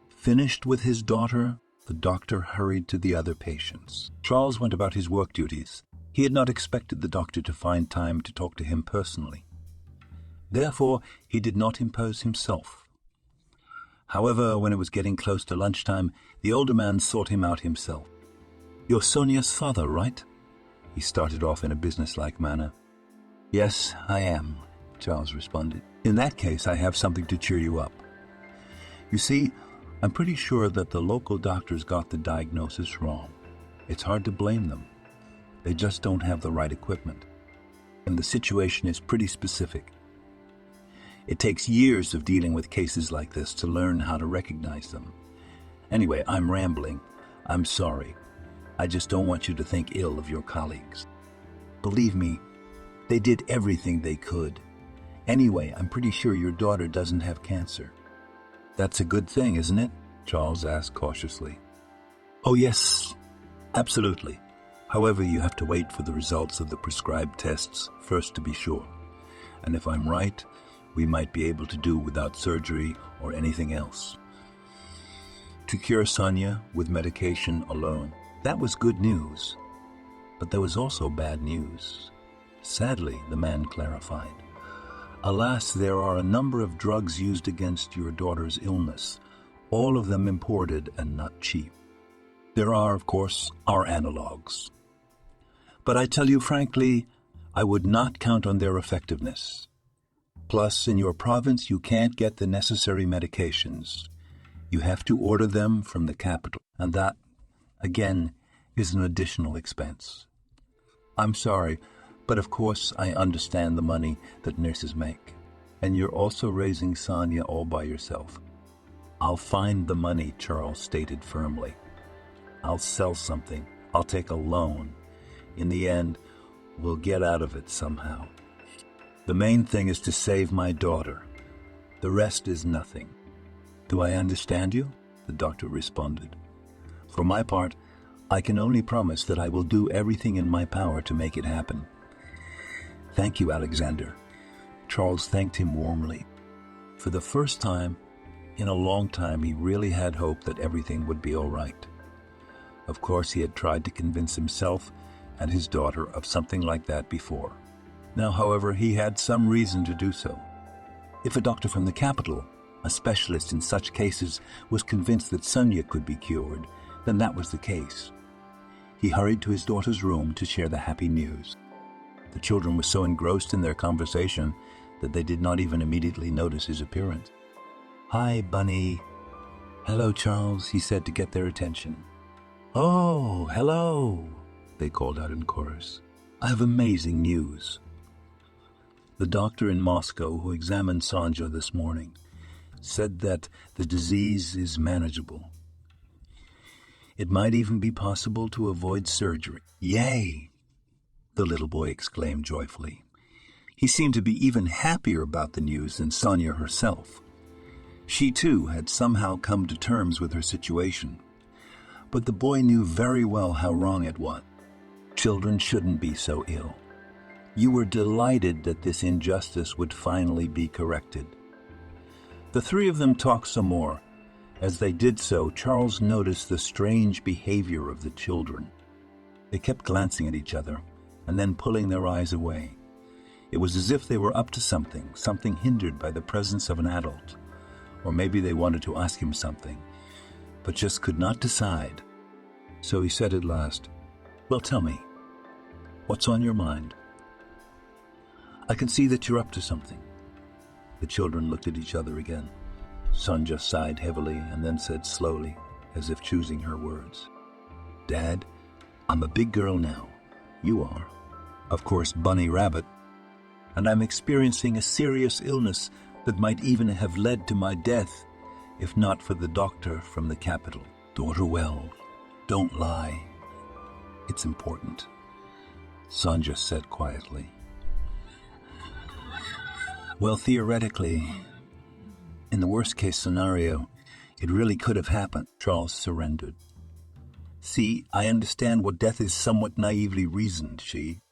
S1: Finished with his daughter, the doctor hurried to the other patients. Charles went about his work duties. He had not expected the doctor to find time to talk to him personally. Therefore, he did not impose himself. However, when it was getting close to lunchtime, the older man sought him out himself. "You're Sonia's father, right?" He started off in a businesslike manner. "Yes, I am," Charles responded. "In that case, I have something to cheer you up. You see, I'm pretty sure that the local doctors got the diagnosis wrong. It's hard to blame them. They just don't have the right equipment. And the situation is pretty specific. It takes years of dealing with cases like this to learn how to recognize them. Anyway, I'm rambling. I'm sorry. I just don't want you to think ill of your colleagues. Believe me, they did everything they could. Anyway, I'm pretty sure your daughter doesn't have cancer." "That's a good thing, isn't it?" Charles asked cautiously. "Oh yes, absolutely. However, you have to wait for the results of the prescribed tests first to be sure. And if I'm right, we might be able to do without surgery or anything else. To cure Sonia with medication alone." That was good news. But there was also bad news. Sadly, the man clarified. "Alas, there are a number of drugs used against your daughter's illness, all of them imported and not cheap. There are, of course, our analogs. But I tell you frankly, I would not count on their effectiveness. Plus, in your province, you can't get the necessary medications. You have to order them from the capital, and that, again, is an additional expense. I'm sorry, but of course I understand the money that nurses make. And you're also raising Sonia all by yourself." "I'll find the money," Charles stated firmly. "I'll sell something. I'll take a loan. In the end, we'll get out of it somehow. The main thing is to save my daughter. The rest is nothing." "Do I understand you?" the doctor responded. "For my part, I can only promise that I will do everything in my power to make it happen. Thank you, Alexander. Charles thanked him warmly. For the first time in a long time, he really had hope that everything would be all right. Of course, he had tried to convince himself and his daughter of something like that before. Now, however, he had some reason to do so. If a doctor from the capital, a specialist in such cases, was convinced that Sonia could be cured, then that was the case. He hurried to his daughter's room to share the happy news. The children were so engrossed in their conversation that they did not even immediately notice his appearance. "Hi, Bunny." "Hello, Charles," he said to get their attention. "Oh, hello," they called out in chorus. "I have amazing news." The doctor in Moscow who examined Sonja this morning said that the disease is manageable. It might even be possible to avoid surgery. "Yay!" the little boy exclaimed joyfully. He seemed to be even happier about the news than Sonia herself. She, too, had somehow come to terms with her situation. But the boy knew very well how wrong it was. Children shouldn't be so ill. You were delighted that this injustice would finally be corrected. The three of them talked some more. As they did so, Charles noticed the strange behavior of the children. They kept glancing at each other and then pulling their eyes away. It was as if they were up to something hindered by the presence of an adult. Or maybe they wanted to ask him something, but just could not decide. So he said at last, "Well, tell me, what's on your mind? I can see that you're up to something." The children looked at each other again. Sonja sighed heavily and then said slowly, as if choosing her words, "Dad, I'm a big girl now. You are, of course, Bunny Rabbit. And I'm experiencing a serious illness that might even have led to my death, if not for the doctor from the capital. Daughter well, don't lie. It's important," Sonja said quietly. "Well, theoretically, in the worst-case scenario, it really could have happened," Charles surrendered. "See, I understand what death is somewhat naively reasoned, she.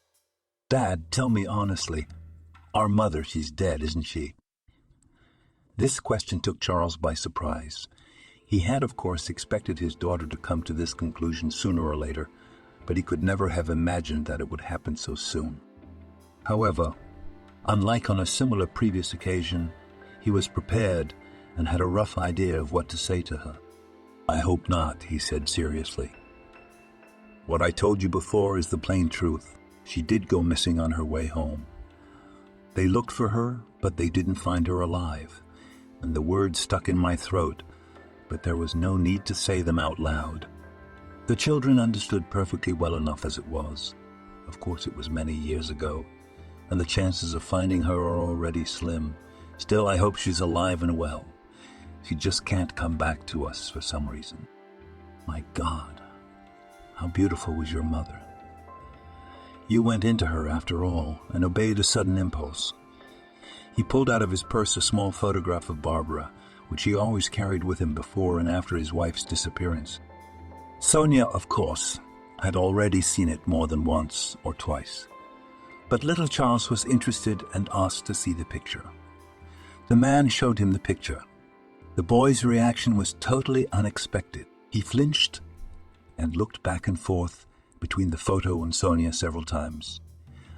S1: Dad, tell me honestly, our mother, she's dead, isn't she?" This question took Charles by surprise. He had, of course, expected his daughter to come to this conclusion sooner or later, but he could never have imagined that it would happen so soon. However, unlike on a similar previous occasion, he was prepared and had a rough idea of what to say to her. "I hope not," he said seriously. "What I told you before is the plain truth. She did go missing on her way home. They looked for her, but they didn't find her alive, and the words stuck in my throat, but there was no need to say them out loud." The children understood perfectly well enough as it was. Of course, it was many years ago, and the chances of finding her are already slim. Still, I hope she's alive and well. She just can't come back to us for some reason. My God, how beautiful was your mother. You went into her after all and obeyed a sudden impulse. He pulled out of his purse a small photograph of Barbara, which he always carried with him before and after his wife's disappearance. Sonia, of course, had already seen it more than once or twice. But little Charles was interested and asked to see the picture. The man showed him the picture. The boy's reaction was totally unexpected. He flinched and looked back and forth between the photo and Sonia several times,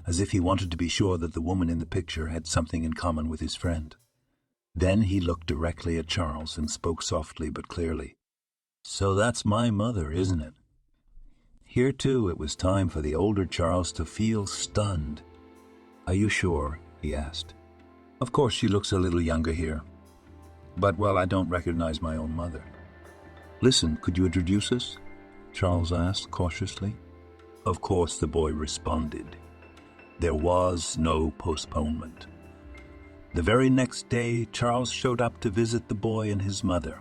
S1: as if he wanted to be sure that the woman in the picture had something in common with his friend. Then he looked directly at Charles and spoke softly but clearly. "So that's my mother, isn't it?" Here, too, it was time for the older Charles to feel stunned. "Are you sure?" he asked. "Of course she looks a little younger here. But, well, I don't recognize my own mother." "Listen, could you introduce us?" Charles asked cautiously. Of course, the boy responded. There was no postponement. The very next day, Charles showed up to visit the boy and his mother.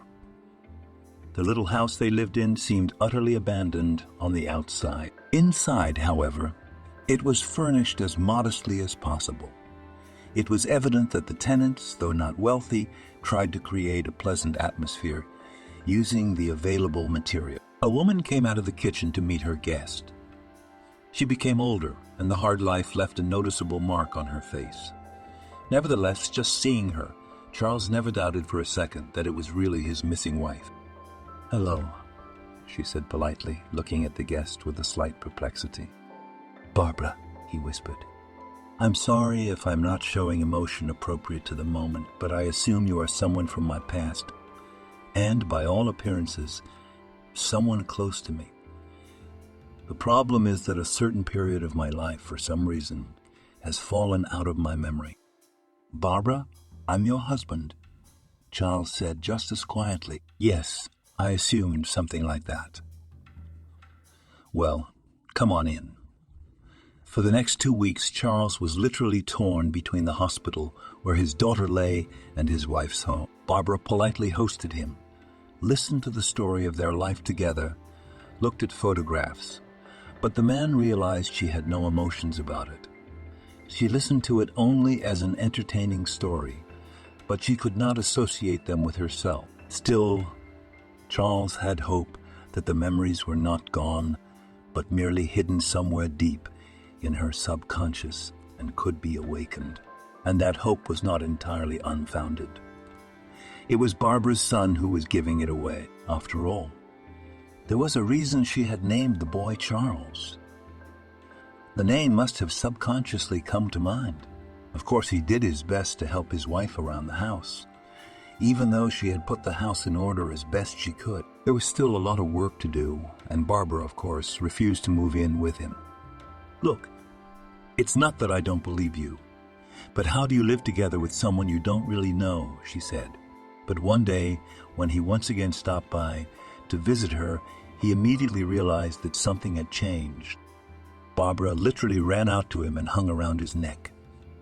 S1: The little house they lived in seemed utterly abandoned on the outside. Inside, however, it was furnished as modestly as possible. It was evident that the tenants, though not wealthy, tried to create a pleasant atmosphere using the available material. A woman came out of the kitchen to meet her guest. She became older, and the hard life left a noticeable mark on her face. Nevertheless, just seeing her, Charles never doubted for a second that it was really his missing wife. "Hello," she said politely, looking at the guest with a slight perplexity. "Barbara," he whispered. "I'm sorry if I'm not showing emotion appropriate to the moment, but I assume you are someone from my past, and by all appearances, someone close to me. The problem is that a certain period of my life, for some reason, has fallen out of my memory." "Barbara, I'm your husband," Charles said just as quietly. "Yes, I assumed something like that." "Well, come on in." For the next 2 weeks, Charles was literally torn between the hospital where his daughter lay and his wife's home. Barbara politely hosted him, listened to the story of their life together, looked at photographs, but the man realized she had no emotions about it. She listened to it only as an entertaining story, but she could not associate them with herself. Still, Charles had hope that the memories were not gone, but merely hidden somewhere deep in her subconscious and could be awakened. And that hope was not entirely unfounded. It was Barbara's son who was giving it away, after all. There was a reason she had named the boy Charles. The name must have subconsciously come to mind. Of course, he did his best to help his wife around the house. Even though she had put the house in order as best she could, there was still a lot of work to do, and Barbara, of course, refused to move in with him. "Look, it's not that I don't believe you, but how do you live together with someone you don't really know?" she said. But one day, when he once again stopped by to visit her, he immediately realized that something had changed. Barbara literally ran out to him and hung around his neck.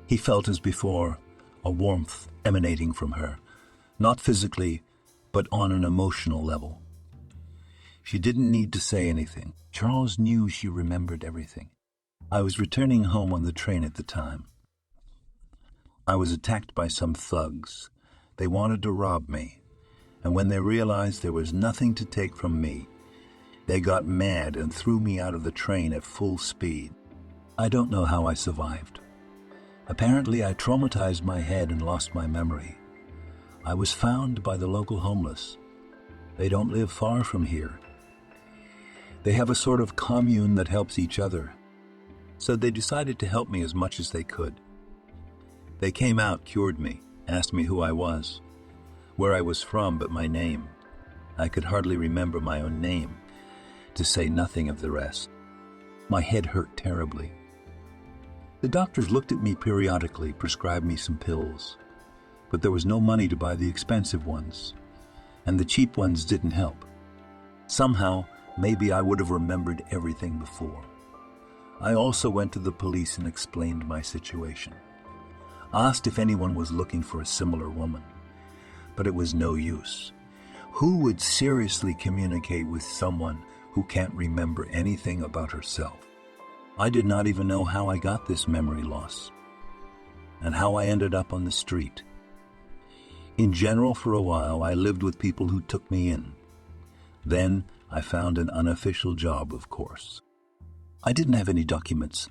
S1: He felt, as before, a warmth emanating from her, not physically, but on an emotional level. She didn't need to say anything. Charles knew she remembered everything. "I was returning home on the train at the time. I was attacked by some thugs. They wanted to rob me, and when they realized there was nothing to take from me, they got mad and threw me out of the train at full speed. I don't know how I survived. Apparently, I traumatized my head and lost my memory. I was found by the local homeless. They don't live far from here. They have a sort of commune that helps each other. So they decided to help me as much as they could. They came out, cured me, asked me who I was, where I was from, but my name. I could hardly remember my own name, to say nothing of the rest. My head hurt terribly. The doctors looked at me periodically, prescribed me some pills, but there was no money to buy the expensive ones, and the cheap ones didn't help. Somehow, maybe I would have remembered everything before. I also went to the police and explained my situation. Asked if anyone was looking for a similar woman, but it was no use. Who would seriously communicate with someone who can't remember anything about herself? I did not even know how I got this memory loss, and how I ended up on the street. In general, for a while, I lived with people who took me in. Then I found an unofficial job, of course. I didn't have any documents.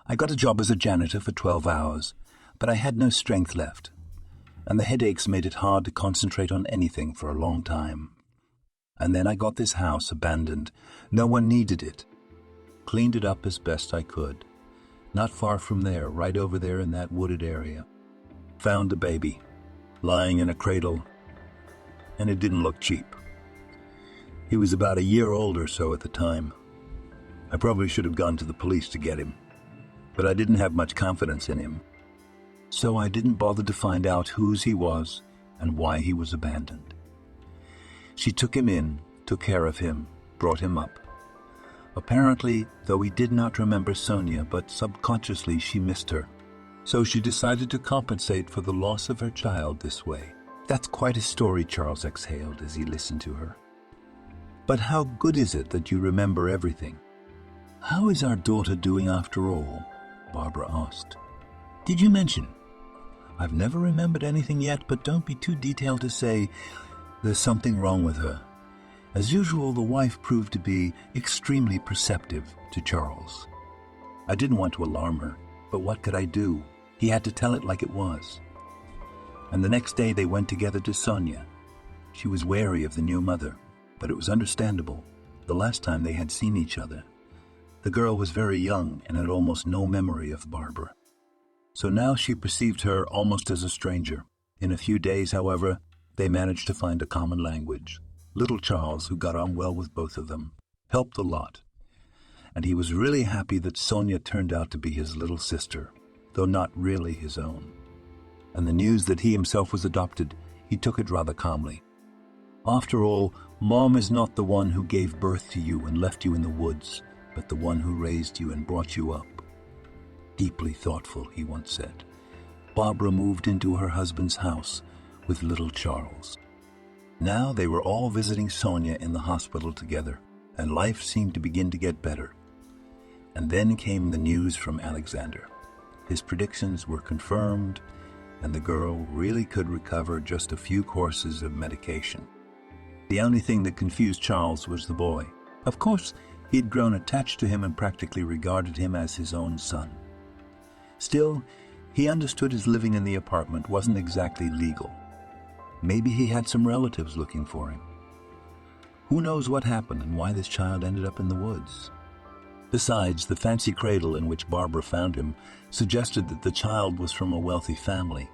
S1: I got a job as a janitor for 12 hours, but I had no strength left, and the headaches made it hard to concentrate on anything for a long time. And then I got this house abandoned. No one needed it. Cleaned it up as best I could. Not far from there, right over there in that wooded area. Found a baby, lying in a cradle, and it didn't look cheap. He was about a year old or so at the time. I probably should have gone to the police to get him, but I didn't have much confidence in him. So I didn't bother to find out whose he was and why he was abandoned. She took him in, took care of him, brought him up. Apparently, though he did not remember Sonia, but subconsciously she missed her. So she decided to compensate for the loss of her child this way. That's quite a story, Charles exhaled as he listened to her. But how good is it that you remember everything? How is our daughter doing after all? Barbara asked. Did you mention? I've never remembered anything yet, but don't be too detailed to say there's something wrong with her. As usual, the wife proved to be extremely perceptive to Charles. I didn't want to alarm her, but what could I do? He had to tell it like it was. And the next day they went together to Sonia. She was wary of the new mother, but it was understandable. The last time they had seen each other, the girl was very young and had almost no memory of Barbara. So now she perceived her almost as a stranger. In a few days, however, they managed to find a common language. Little Charles, who got on well with both of them, helped a lot. And he was really happy that Sonia turned out to be his little sister, though not really his own. And the news that he himself was adopted, he took it rather calmly. After all, Mom is not the one who gave birth to you and left you in the woods, but the one who raised you and brought you up. Deeply thoughtful, he once said. Barbara moved into her husband's house with little Charles. Now they were all visiting Sonia in the hospital together, and life seemed to begin to get better. And then came the news from Alexander. His predictions were confirmed, and the girl really could recover just a few courses of medication. The only thing that confused Charles was the boy. Of course, he'd grown attached to him and practically regarded him as his own son. Still, he understood his living in the apartment wasn't exactly legal. Maybe he had some relatives looking for him. Who knows what happened and why this child ended up in the woods? Besides, the fancy cradle in which Barbara found him suggested that the child was from a wealthy family,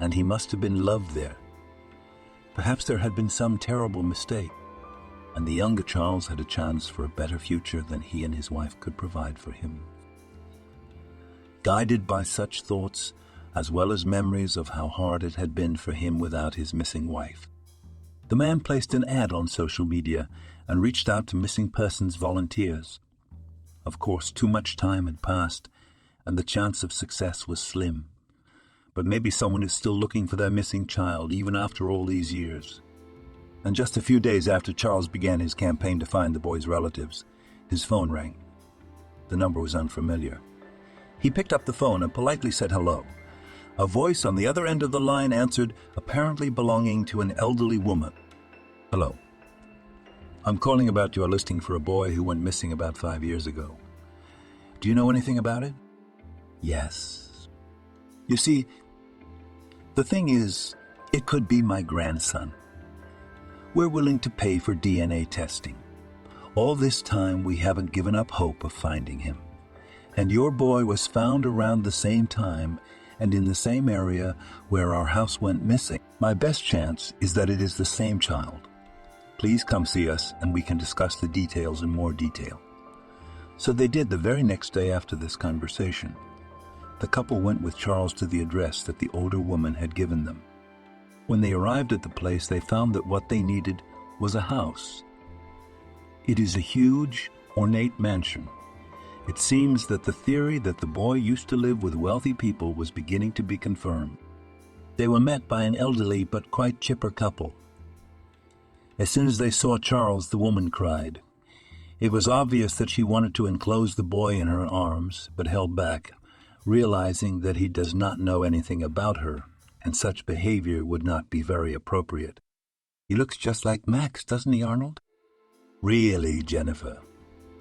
S1: and he must have been loved there. Perhaps there had been some terrible mistake, and the younger Charles had a chance for a better future than he and his wife could provide for him. Guided by such thoughts, as well as memories of how hard it had been for him without his missing wife, the man placed an ad on social media and reached out to missing persons volunteers. Of course, too much time had passed, and the chance of success was slim. But maybe someone is still looking for their missing child, even after all these years. And just a few days after Charles began his campaign to find the boy's relatives, his phone rang. The number was unfamiliar. He picked up the phone and politely said hello. A voice on the other end of the line answered, apparently belonging to an elderly woman. Hello. I'm calling about your listing for a boy who went missing about 5 years ago. Do you know anything about it? Yes. You see, the thing is, it could be my grandson. We're willing to pay for DNA testing. All this time, we haven't given up hope of finding him. And your boy was found around the same time and in the same area where our house went missing. My best chance is that it is the same child. Please come see us and we can discuss the details in more detail. So they did the very next day after this conversation. The couple went with Charles to the address that the older woman had given them. When they arrived at the place, they found that what they needed was a house. It is a huge, ornate mansion. It seems that the theory that the boy used to live with wealthy people was beginning to be confirmed. They were met by an elderly but quite chipper couple. As soon as they saw Charles, the woman cried. It was obvious that she wanted to enclose the boy in her arms, but held back, realizing that he does not know anything about her, and such behavior would not be very appropriate. He looks just like Max, doesn't he, Arnold? Really, Jennifer.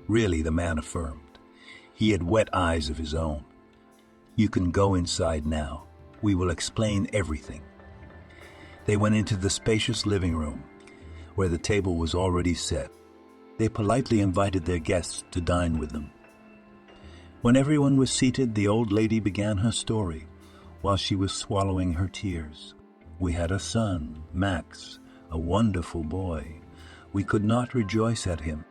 S1: Really, the man affirmed. He had wet eyes of his own. You can go inside now. We will explain everything. They went into the spacious living room, where the table was already set. They politely invited their guests to dine with them. When everyone was seated, the old lady began her story, while she was swallowing her tears. We had a son, Max, a wonderful boy. We could not rejoice at him.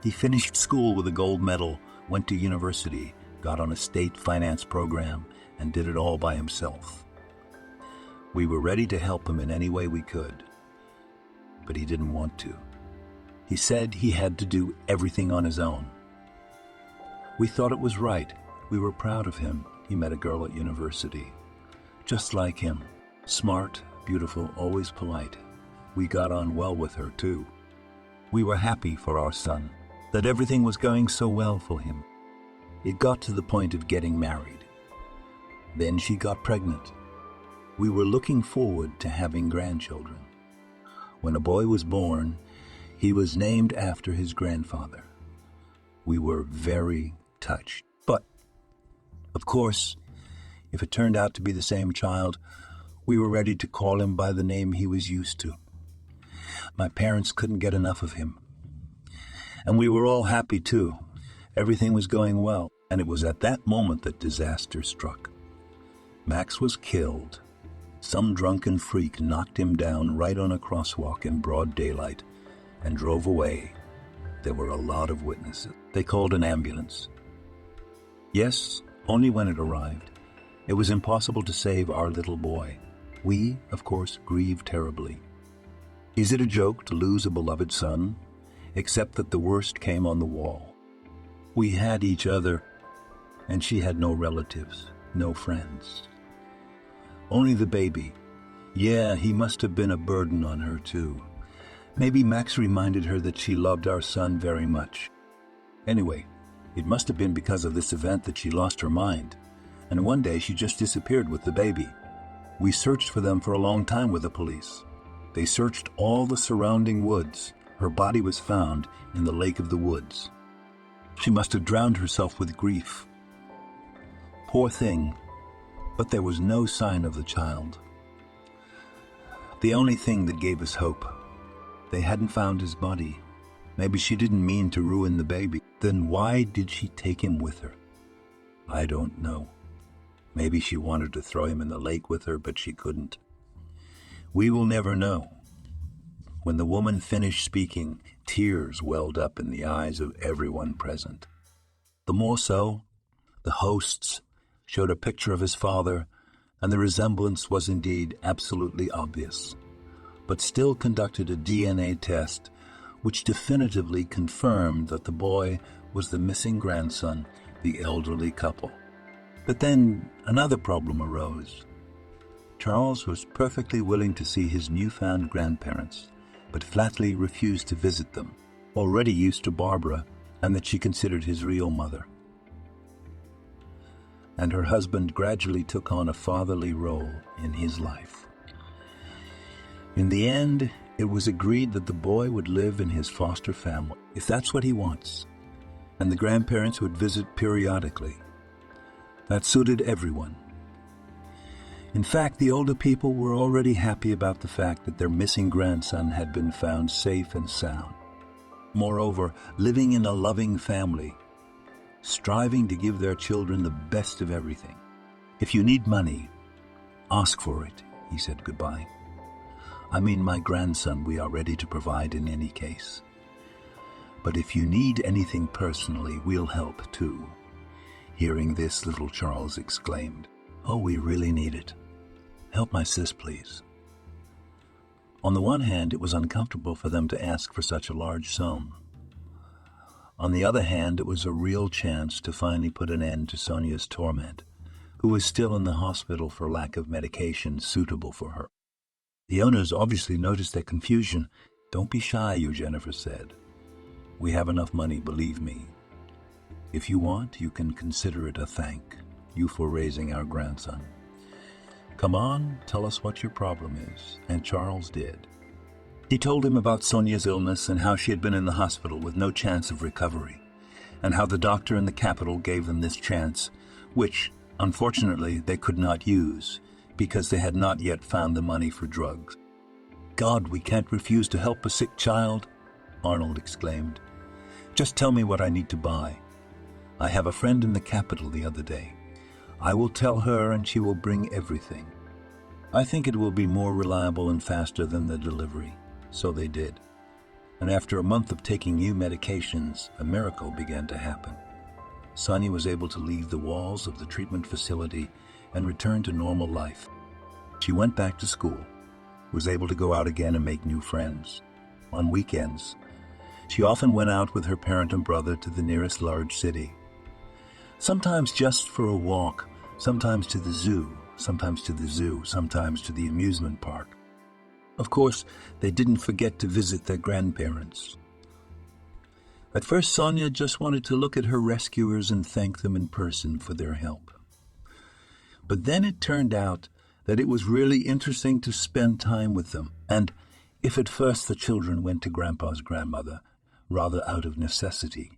S1: He finished school with a gold medal, went to university, got on a state finance program, and did it all by himself. We were ready to help him in any way we could, but he didn't want to. He said he had to do everything on his own. We thought it was right. We were proud of him. He met a girl at university, just like him, smart, beautiful, always polite. We got on well with her, too. We were happy for our son, that everything was going so well for him. It got to the point of getting married. Then she got pregnant. We were looking forward to having grandchildren. When a boy was born, He was named after his grandfather. We were very touched. But, of course, if it turned out to be the same child, we were ready to call him by the name he was used to. My parents couldn't get enough of him. And we were all happy, too. Everything was going well, and it was at that moment that disaster struck. Max was killed. Some drunken freak knocked him down right on a crosswalk in broad daylight and drove away. There were a lot of witnesses. They called an ambulance. Yes, only when it arrived. It was impossible to save our little boy. We, of course, grieved terribly. Is it a joke to lose a beloved son? Except that the worst came on the wall. We had each other, and she had no relatives, no friends. Only the baby. Yeah, he must have been a burden on her, too. Maybe Max reminded her that she loved our son very much. Anyway, it must have been because of this event that she lost her mind, and one day she just disappeared with the baby. We searched for them for a long time with the police. They searched all the surrounding woods. Her body was found in the lake of the woods. She must have drowned herself with grief. Poor thing, but there was no sign of the child. The only thing that gave us hope, they hadn't found his body. Maybe she didn't mean to ruin the baby. Then why did she take him with her? I don't know. Maybe she wanted to throw him in the lake with her, but she couldn't. We will never know. When the woman finished speaking, tears welled up in the eyes of everyone present. The more so, the hosts showed a picture of his father, and the resemblance was indeed absolutely obvious, but still conducted a DNA test which definitively confirmed that the boy was the missing grandson, the elderly couple. But then another problem arose. Charles was perfectly willing to see his newfound grandparents, but flatly refused to visit them, already used to Barbara, and that she considered his real mother. And her husband gradually took on a fatherly role in his life. In the end, it was agreed that the boy would live in his foster family, if that's what he wants, and the grandparents would visit periodically. That suited everyone. In fact, the older people were already happy about the fact that their missing grandson had been found safe and sound. Moreover, living in a loving family, striving to give their children the best of everything. If you need money, ask for it, he said goodbye. I mean, my grandson we are ready to provide in any case. But if you need anything personally, we'll help too. Hearing this, little Charles exclaimed, "Oh, we really need it. Help my sis, please." On the one hand, it was uncomfortable for them to ask for such a large sum. On the other hand, it was a real chance to finally put an end to Sonia's torment, who was still in the hospital for lack of medication suitable for her. The owners obviously noticed their confusion. "Don't be shy, you," Jennifer said. "We have enough money, believe me. If you want, you can consider it a thank you for raising our grandson. Come on, tell us what your problem is." And Charles did. He told him about Sonia's illness and how she had been in the hospital with no chance of recovery, and how the doctor in the capital gave them this chance, which, unfortunately, they could not use because they had not yet found the money for drugs. "God, we can't refuse to help a sick child," Arnold exclaimed. "Just tell me what I need to buy. I have a friend in the capital the other day. I will tell her and she will bring everything. I think it will be more reliable and faster than the delivery." So they did. And after a month of taking new medications, a miracle began to happen. Sonia was able to leave the walls of the treatment facility and return to normal life. She went back to school, was able to go out again and make new friends. On weekends, she often went out with her parent and brother to the nearest large city. Sometimes just for a walk, sometimes to the zoo, sometimes to the amusement park. Of course, they didn't forget to visit their grandparents. At first, Sonia just wanted to look at her rescuers and thank them in person for their help. But then it turned out that it was really interesting to spend time with them, and If at first the children went to Grandpa's grandmother, rather out of necessity,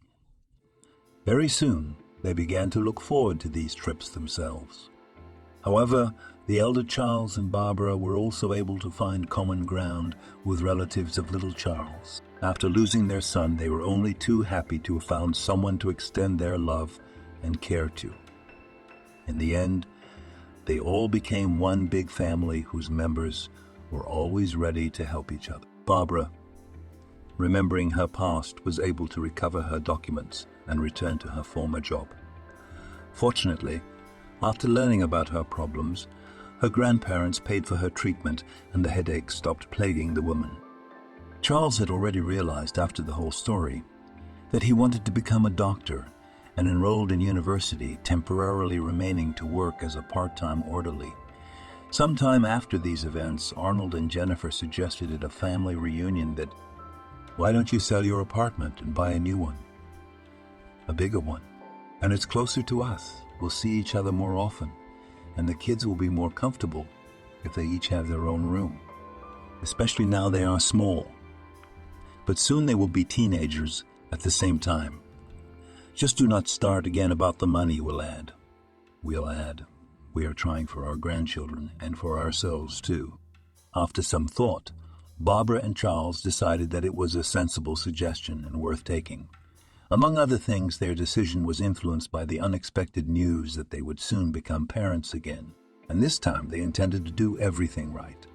S1: very soon they began to look forward to these trips themselves. However, the elder Charles and Barbara were also able to find common ground with relatives of little Charles. After losing their son, they were only too happy to have found someone to extend their love and care to. In the end, they all became one big family whose members were always ready to help each other. Barbara, remembering her past, was able to recover her documents and return to her former job. Fortunately, after learning about her problems, her grandparents paid for her treatment and the headaches stopped plaguing the woman. Charles had already realized after the whole story that he wanted to become a doctor and enrolled in university, temporarily remaining to work as a part-time orderly. Sometime after these events, Arnold and Jennifer suggested at a family reunion that, "Why don't you sell your apartment and buy a new one? A bigger one. And it's closer to us. We'll see each other more often, and the kids will be more comfortable if they each have their own room, especially now they are small. But soon they will be teenagers at the same time. Just do not start again about the money," we'll add. We are trying for our grandchildren and for ourselves too. After some thought, Barbara and Charles decided that it was a sensible suggestion and worth taking. Among other things, their decision was influenced by the unexpected news that they would soon become parents again, and this time they intended to do everything right.